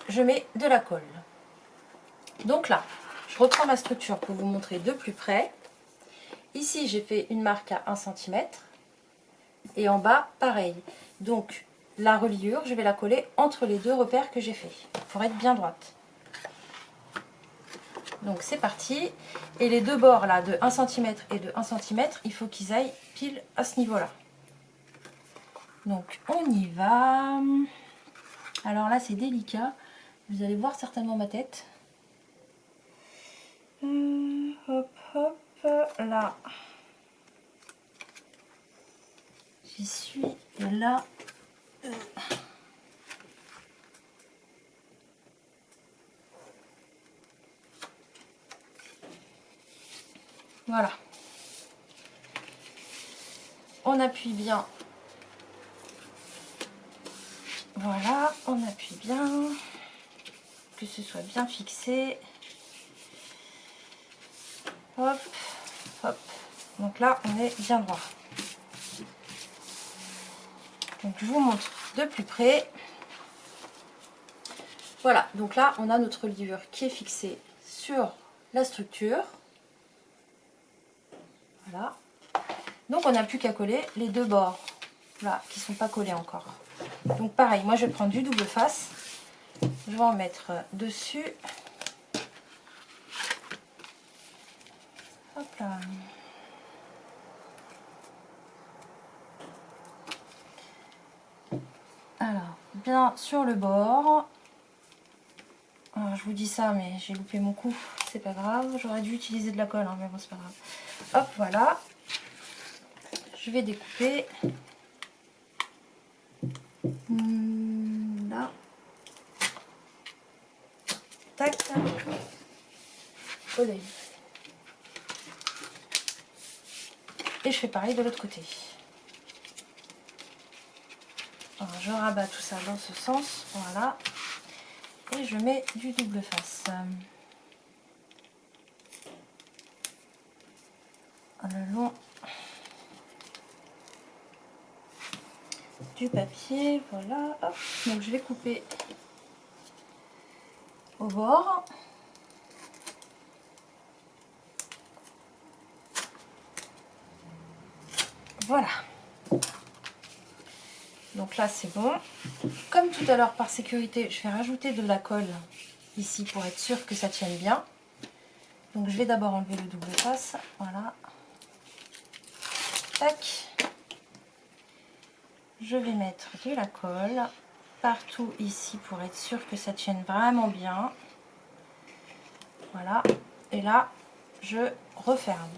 je mets de la colle. Donc là, je reprends ma structure pour vous montrer de plus près. Ici, j'ai fait une marque à 1 cm. Et en bas, pareil. Donc, la reliure, je vais la coller entre les deux repères que j'ai fait, pour être bien droite. Donc, c'est parti. Et les deux bords, là, de 1 cm et de 1 cm, il faut qu'ils aillent pile à ce niveau-là. Donc, on y va. Alors là, c'est délicat. Vous allez voir certainement ma tête. Hop, hop, là. J'y suis, et là. Voilà. On appuie bien. Voilà, on appuie bien. Que ce soit bien fixé. Hop, hop. Donc là, on est bien droit. Donc je vous montre de plus près. Voilà, donc là, on a notre reliure qui est fixée sur la structure. Voilà. Donc on n'a plus qu'à coller les deux bords, là, qui ne sont pas collés encore. Donc pareil, moi je vais prendre du double face. Je vais en mettre dessus. Hop là. Alors, bien sur le bord. Alors, je vous dis ça, mais j'ai loupé mon coup. C'est pas grave. J'aurais dû utiliser de la colle, hein, mais bon, c'est pas grave. Hop, voilà. Je vais découper. Là. Tac, tac. Au début. Et je fais pareil de l'autre côté. Alors, je rabats tout ça dans ce sens. Voilà. Et je mets du double face. Le long du papier. Voilà. Hop. Donc, je vais couper au bord. Voilà. Donc là, c'est bon. Comme tout à l'heure, par sécurité, je vais rajouter de la colle ici pour être sûr que ça tienne bien. Donc je vais d'abord enlever le double face. Voilà. Tac. Je vais mettre de la colle partout ici pour être sûr que ça tienne vraiment bien. Voilà. Et là, je referme.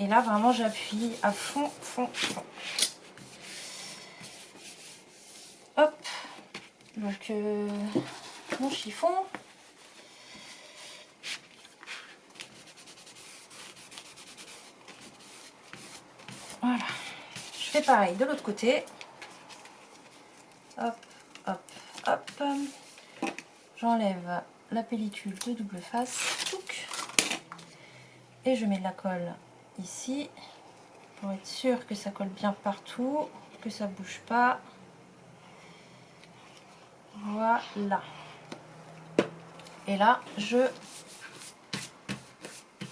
Et là, vraiment, j'appuie à fond, fond, fond. Hop. Donc, mon chiffon. Voilà. Je fais pareil de l'autre côté. Hop, hop, hop. J'enlève la pellicule de double face. Touc. Et je mets de la colle ici pour être sûr que ça colle bien partout, que ça bouge pas. Voilà. Et là, je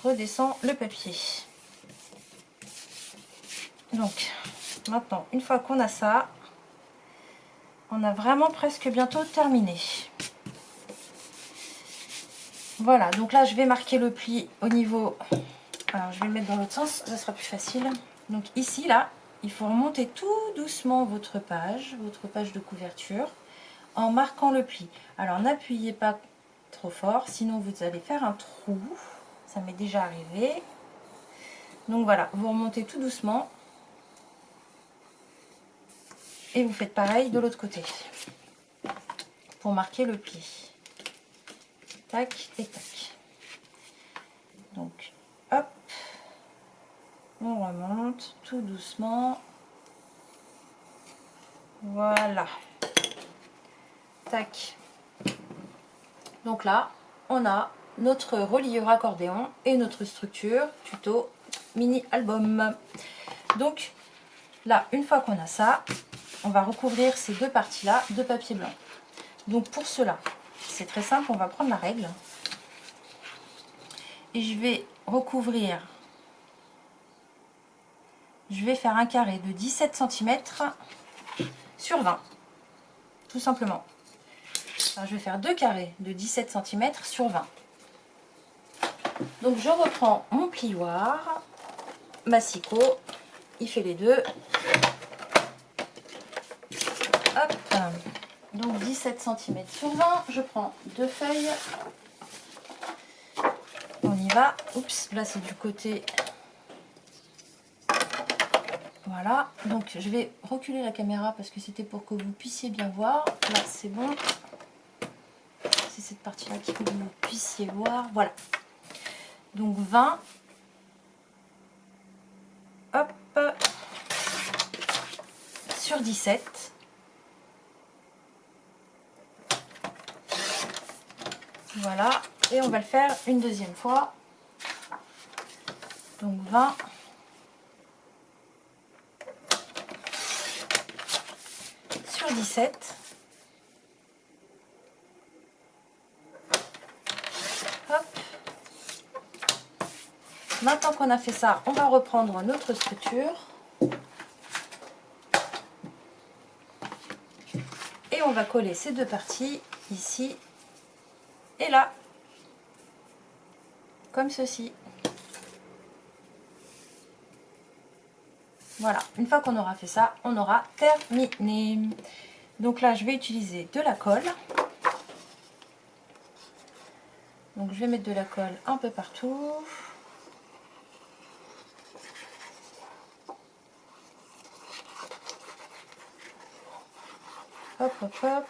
redescends le papier. Donc, maintenant, une fois qu'on a ça, on a vraiment presque bientôt terminé. Voilà, donc là, je vais marquer le pli au niveau... Alors, je vais le mettre dans l'autre sens, ça sera plus facile. Donc ici, là, il faut remonter tout doucement votre page de couverture, en marquant le pli. Alors, n'appuyez pas trop fort, sinon vous allez faire un trou. Ça m'est déjà arrivé. Donc voilà, vous remontez tout doucement. Et vous faites pareil de l'autre côté. Pour marquer le pli. Tac et tac. Donc, hop. On remonte tout doucement. Voilà. Tac. Donc là, on a notre reliure accordéon et notre structure tuto mini album. Donc là, une fois qu'on a ça, on va recouvrir ces deux parties-là de papier blanc. Donc pour cela, c'est très simple, on va prendre la règle et je vais recouvrir je vais faire un carré de 17 cm sur 20, tout simplement. Alors, je vais faire deux carrés de 17 cm sur 20. Donc je reprends mon plioir, massicot, il fait les deux. Hop. Donc 17 cm sur 20, je prends deux feuilles. On y va. Oups, là c'est du côté. Voilà, donc je vais reculer la caméra parce que c'était pour que vous puissiez bien voir. Là c'est bon. C'est cette partie-là qu'il faut que vous puissiez voir. Voilà. Donc 20. Hop. Sur 17. Voilà. Et on va le faire une deuxième fois. Donc 20. Sur 17. Hop. Maintenant qu'on a fait ça, on va reprendre notre structure. Et on va coller ces deux parties, ici et là. Comme ceci. Voilà, une fois qu'on aura fait ça, on aura terminé. Donc là, je vais utiliser de la colle. Donc je vais mettre de la colle un peu partout. Hop, hop, hop.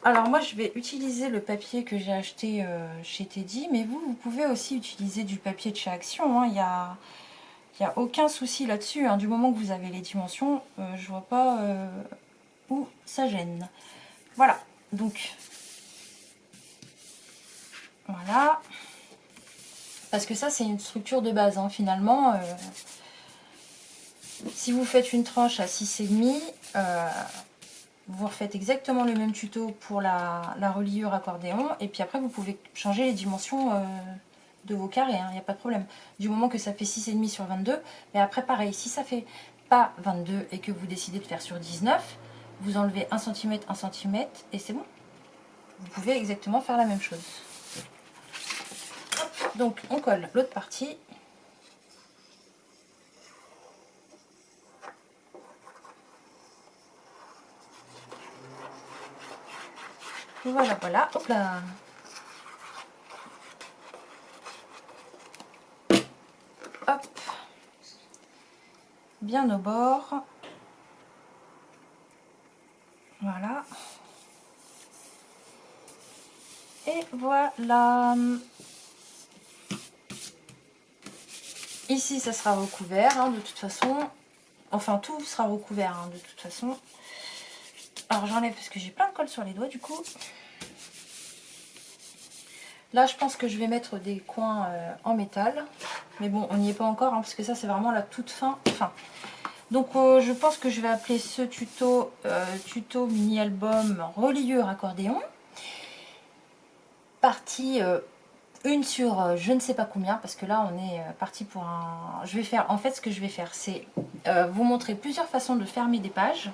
Alors moi, je vais utiliser le papier que j'ai acheté chez Teddy, mais vous pouvez aussi utiliser du papier de chez Action, hein. Il y a aucun souci là-dessus, hein. Du moment que vous avez les dimensions, je vois pas où ça gêne. Voilà, donc voilà. Parce que ça, c'est une structure de base, hein. Finalement, si vous faites une tranche à 6,5, vous refaites exactement le même tuto pour la reliure accordéon. Et puis après, vous pouvez changer les dimensions de vos carrés, hein, il n'y a pas de problème. Du moment que ça fait 6,5 sur 22. Mais après, pareil, si ça fait pas 22 et que vous décidez de faire sur 19, vous enlevez 1 cm, 1 cm et c'est bon. Vous pouvez exactement faire la même chose. Hop, donc, on colle l'autre partie. Voilà, voilà, hop là. Hop. Bien au bord. Voilà. Et voilà. Ici, ça sera recouvert, hein, de toute façon. Enfin, tout sera recouvert, hein, de toute façon. Alors, j'enlève parce que j'ai plein de colle sur les doigts, du coup. Là, je pense que je vais mettre des coins en métal. Mais bon, on n'y est pas encore, hein, parce que ça, c'est vraiment la toute fin. Donc, je pense que je vais appeler ce tuto tuto mini-album reliure accordéon. Partie 1 sur je ne sais pas combien, parce que là, on est parti pour un... Je vais faire, en fait, ce que je vais faire, c'est vous montrer plusieurs façons de fermer des pages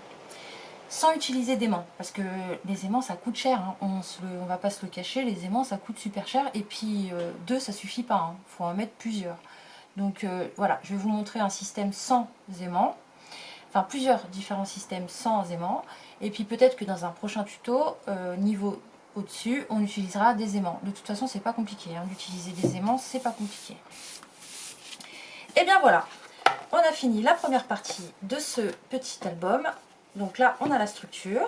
sans utiliser d'aimants, parce que les aimants ça coûte cher, hein. On va pas se le cacher, les aimants ça coûte super cher, et puis deux ça suffit pas, hein. Faut en mettre plusieurs. Donc voilà, je vais vous montrer un système sans aimants, enfin plusieurs différents systèmes sans aimants, et puis peut-être que dans un prochain tuto, niveau au-dessus, on utilisera des aimants. De toute façon c'est pas compliqué, hein. D'utiliser des aimants c'est pas compliqué. Et bien voilà, on a fini la première partie de ce petit album. Donc là, on a la structure.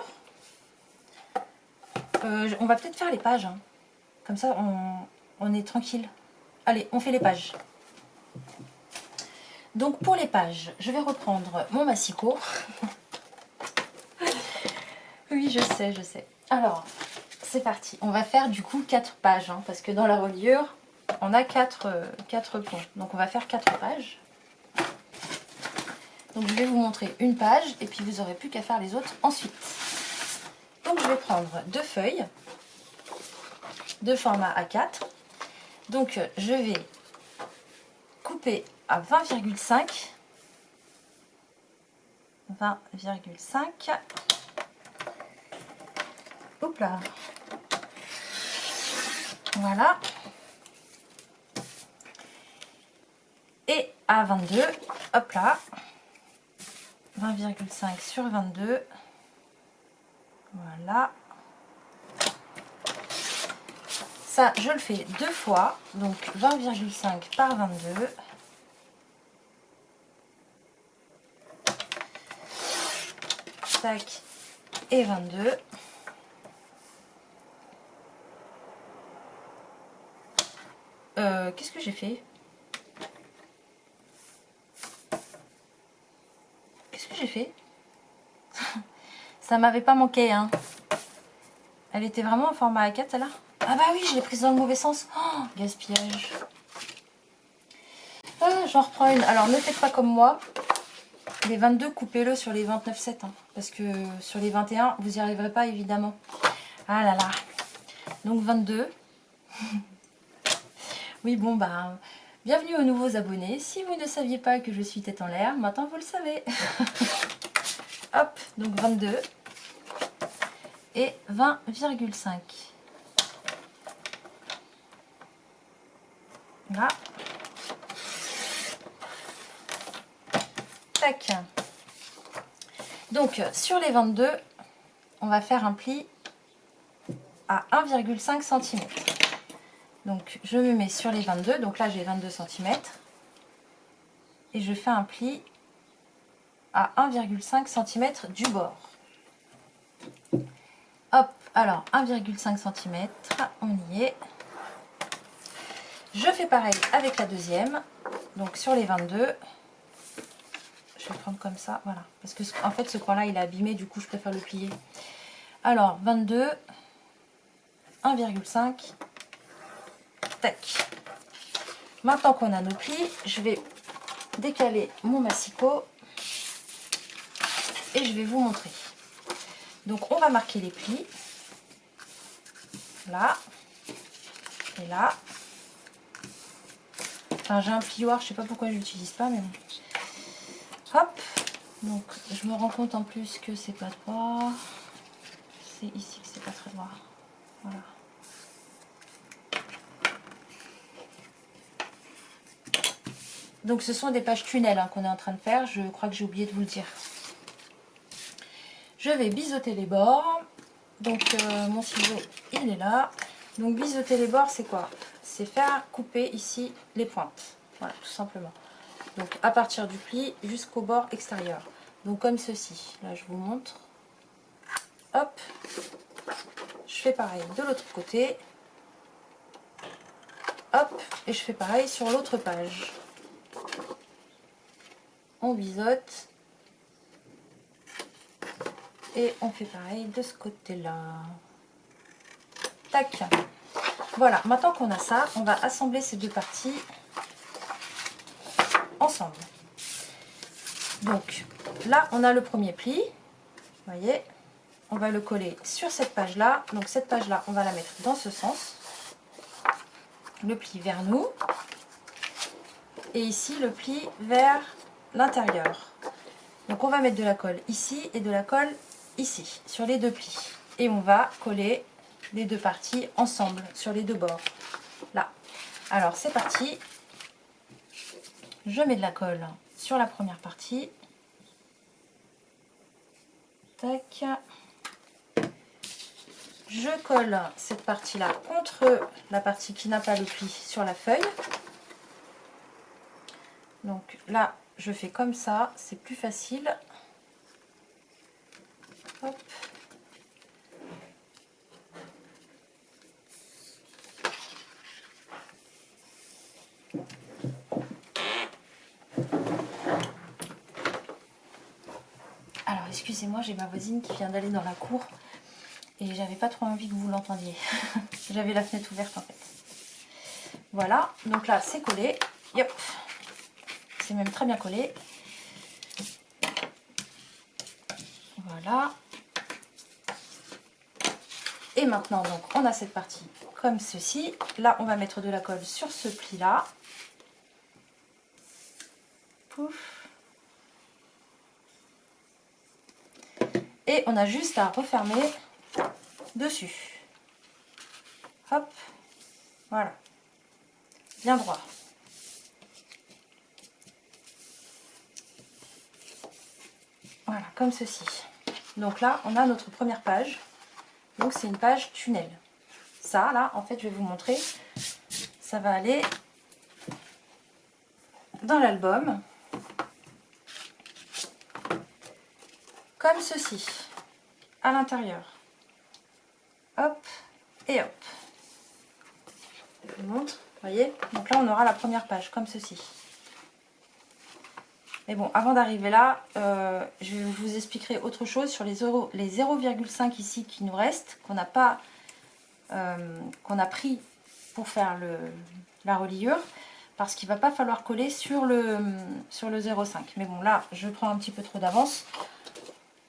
On va peut-être faire les pages, hein. Comme ça, on est tranquille. Allez, on fait les pages. Donc pour les pages, je vais reprendre mon massicot. Oui, je sais, je sais. Alors, c'est parti. On va faire du coup 4 pages, hein, parce que dans la reliure, on a 4 ponts. Donc on va faire 4 pages. Donc je vais vous montrer une page et puis vous n'aurez plus qu'à faire les autres ensuite. Donc je vais prendre deux feuilles de format A4. Donc je vais couper à 20,5. 20,5. Hop là. Voilà. Et à 22, hop là. 20,5 sur 22. Voilà. Ça, je le fais 2 fois. Donc 20,5 par 22. Tac. Et 22. Qu'est-ce que j'ai fait? Qu'est-ce que j'ai fait? Ça m'avait pas manqué, hein. Elle était vraiment en format A4, celle-là? Ah bah oui, je l'ai prise dans le mauvais sens. Oh, gaspillage. Ah, j'en reprends une. Alors, ne faites pas comme moi. Les 22, coupez-le sur les 29,7. Hein, parce que sur les 21, vous n'y arriverez pas, évidemment. Ah là là. Donc, 22. Oui, bon, bah... bienvenue aux nouveaux abonnés. Si vous ne saviez pas que je suis tête en l'air, maintenant vous le savez. Hop, donc 22 et 20,5. Là. Tac. Donc, sur les 22, on va faire un pli à 1,5 cm. Donc, je me mets sur les 22. Donc là, j'ai 22 cm. Et je fais un pli à 1,5 cm du bord. Hop, alors 1,5 cm, on y est. Je fais pareil avec la deuxième. Donc sur les 22, je vais prendre comme ça, voilà. Parce que en fait, ce coin-là, il est abîmé, du coup, je préfère le plier. Alors, 22, 1,5, tac. Maintenant qu'on a nos plis, je vais décaler mon massicot et je vais vous montrer. Donc, on va marquer les plis. Là et là. Enfin, j'ai un plioir, je sais pas pourquoi je l'utilise pas, mais bon. Hop. Donc, je me rends compte en plus que c'est pas droit. C'est ici que c'est pas très droit. Voilà. Donc, ce sont des pages tunnels hein, qu'on est en train de faire. Je crois que j'ai oublié de vous le dire. Je vais biseauter les bords. Donc, mon ciseau, il est là. Donc, biseauter les bords, c'est quoi? C'est faire couper ici les pointes. Voilà, tout simplement. Donc, à partir du pli jusqu'au bord extérieur. Donc, comme ceci. Là, je vous montre. Hop. Je fais pareil de l'autre côté. Hop. Et je fais pareil sur l'autre page. On biseaute. Et on fait pareil de ce côté-là. Tac. Voilà, maintenant qu'on a ça, on va assembler ces deux parties ensemble. Donc, là, on a le premier pli. Vous voyez, on va le coller sur cette page-là. Donc, cette page-là, on va la mettre dans ce sens. Le pli vers nous. Et ici, le pli vers l'intérieur. Donc, on va mettre de la colle ici et de la colle ici, sur les deux plis. Et on va coller les deux parties ensemble, sur les deux bords. Là. Alors, c'est parti. Je mets de la colle sur la première partie. Tac. Je colle cette partie-là contre la partie qui n'a pas le pli sur la feuille. Donc là, je fais comme ça, c'est plus facile. Hop. Alors, excusez-moi, j'ai ma voisine qui vient d'aller dans la cour et j'avais pas trop envie que vous l'entendiez. J'avais la fenêtre ouverte en fait. Voilà, donc là, c'est collé. Yop. C'est même très bien collé. Voilà. Et maintenant, donc, on a cette partie comme ceci. Là, on va mettre de la colle sur ce pli-là. Pouf. Et on a juste à refermer dessus. Hop. Voilà. Bien droit. Voilà, comme ceci. Donc là, on a notre première page. Donc c'est une page tunnel. Ça, là, en fait, je vais vous montrer. Ça va aller dans l'album. Comme ceci. À l'intérieur. Hop et hop. Je vous montre. Voyez. Donc là, on aura la première page, comme ceci. Mais bon, avant d'arriver là, je vous expliquerai autre chose sur les 0,5 ici qui nous restent, qu'on n'a pas, qu'on a pris pour faire la reliure, parce qu'il ne va pas falloir coller sur le 0,5. Mais bon, là, je prends un petit peu trop d'avance.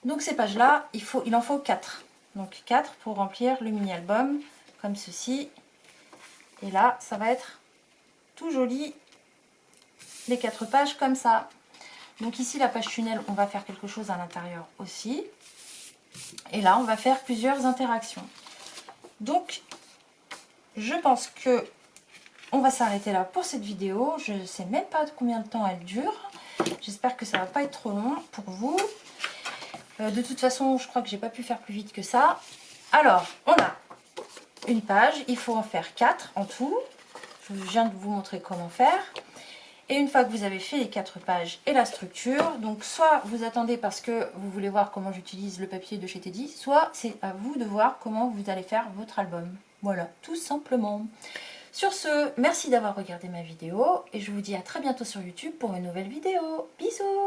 Donc ces pages-là, il en faut 4. Donc 4 pour remplir le mini-album, comme ceci. Et là, ça va être tout joli, les 4 pages comme ça. Donc ici, la page tunnel, on va faire quelque chose à l'intérieur aussi. Et là, on va faire plusieurs interactions. Donc, je pense que on va s'arrêter là pour cette vidéo. Je ne sais même pas combien de temps elle dure. J'espère que ça va pas être trop long pour vous. De toute façon, je crois que j'ai pas pu faire plus vite que ça. Alors, on a une page. Il faut en faire 4 en tout. Je viens de vous montrer comment faire. Et une fois que vous avez fait les 4 pages et la structure, donc soit vous attendez parce que vous voulez voir comment j'utilise le papier de chez Teddy, soit c'est à vous de voir comment vous allez faire votre album. Voilà, tout simplement. Sur ce, merci d'avoir regardé ma vidéo et je vous dis à très bientôt sur YouTube pour une nouvelle vidéo. Bisous!